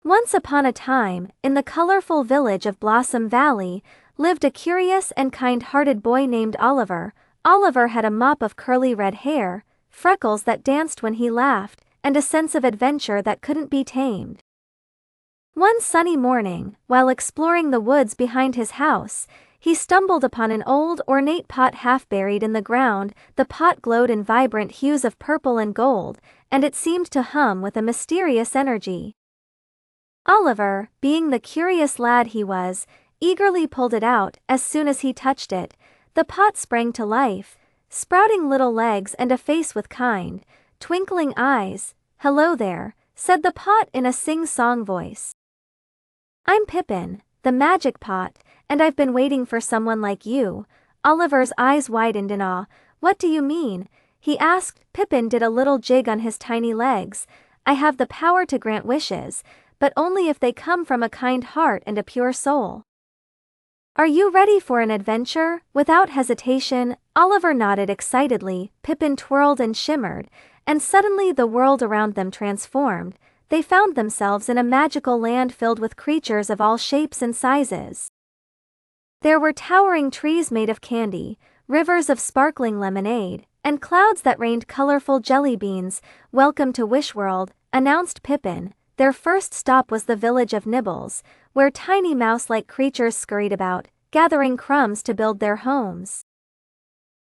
Once upon a time, in the colorful village of Blossom Valley, lived a curious and kind-hearted boy named Oliver. Oliver had a mop of curly red hair, freckles that danced when he laughed, and a sense of adventure that couldn't be tamed. One sunny morning, while exploring the woods behind his house, he stumbled upon an old, ornate pot half buried in the ground. The pot glowed in vibrant hues of purple and gold, and it seemed to hum with a mysterious energy. Oliver, being the curious lad he was, eagerly pulled it out. As soon as he touched it, the pot sprang to life, sprouting little legs and a face with kind, twinkling eyes. "Hello there," said the pot in a sing-song voice. "I'm Pippin, the magic pot, and I've been waiting for someone like you." Oliver's eyes widened in awe. "What do you mean?" he asked. Pippin did a little jig on his tiny legs. "I have the power to grant wishes, but only if they come from a kind heart and a pure soul. Are you ready for an adventure?" Without hesitation, Oliver nodded excitedly. Pippin twirled and shimmered, and suddenly the world around them transformed. They found themselves in a magical land filled with creatures of all shapes and sizes. There were towering trees made of candy, rivers of sparkling lemonade, and clouds that rained colorful jelly beans. "Welcome to Wishworld," announced Pippin. Their first stop was the village of Nibbles, where tiny mouse-like creatures scurried about, gathering crumbs to build their homes.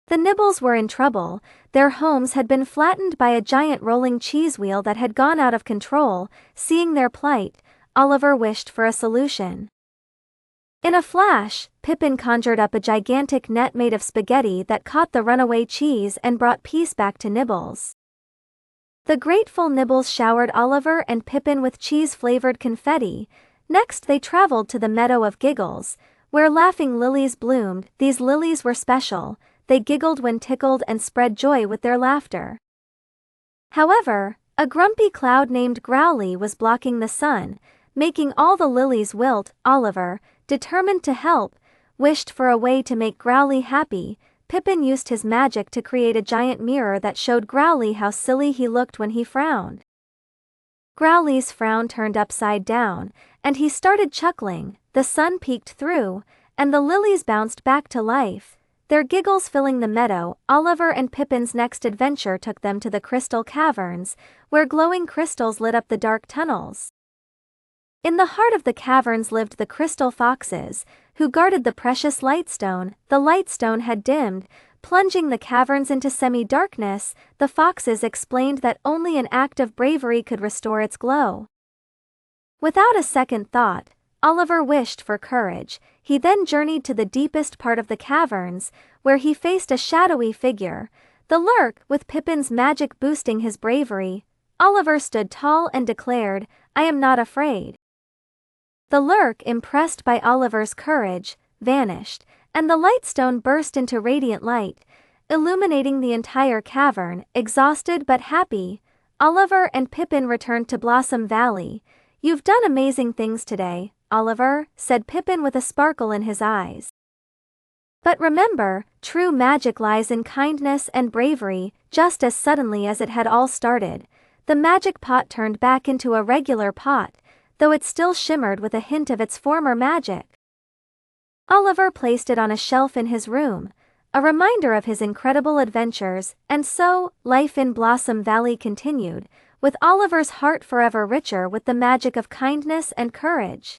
The Nibbles were in trouble. Their homes had been flattened by a giant rolling cheese wheel that had gone out of control. Seeing their plight, Oliver wished for a solution. In a flash, Pippin conjured up a gigantic net made of spaghetti that caught the runaway cheese and brought peace back to Nibbles. The grateful Nibbles showered Oliver and Pippin with cheese-flavored confetti. Next they traveled to the Meadow of Giggles, where laughing lilies bloomed. These lilies were special. They giggled when tickled and spread joy with their laughter. However, a grumpy cloud named Growly was blocking the sun, making all the lilies wilt. Oliver, determined to help, wished for a way to make Growly happy. Pippin used his magic to create a giant mirror that showed Growly how silly he looked when he frowned. Growly's frown turned upside down, and he started chuckling. The sun peeked through, and the lilies bounced back to life, their giggles filling the meadow. Oliver and Pippin's next adventure took them to the Crystal Caverns, where glowing crystals lit up the dark tunnels. In the heart of the caverns lived the crystal foxes, who guarded the precious lightstone. The lightstone had dimmed, plunging the caverns into semi-darkness. The foxes explained that only an act of bravery could restore its glow. Without a second thought, Oliver wished for courage. He then journeyed to the deepest part of the caverns, where he faced a shadowy figure, the Lurk. With Pippin's magic boosting his bravery, Oliver stood tall and declared, "I am not afraid." The Lurk, impressed by Oliver's courage, vanished, and the lightstone burst into radiant light, illuminating the entire cavern. Exhausted but happy, Oliver and Pippin returned to Blossom Valley. "You've done amazing things today, Oliver," said Pippin with a sparkle in his eyes. "But remember, true magic lies in kindness and bravery." Just as suddenly as it had all started, the magic pot turned back into a regular pot, though it still shimmered with a hint of its former magic. Oliver placed it on a shelf in his room, a reminder of his incredible adventures. And so, life in Blossom Valley continued, with Oliver's heart forever richer with the magic of kindness and courage.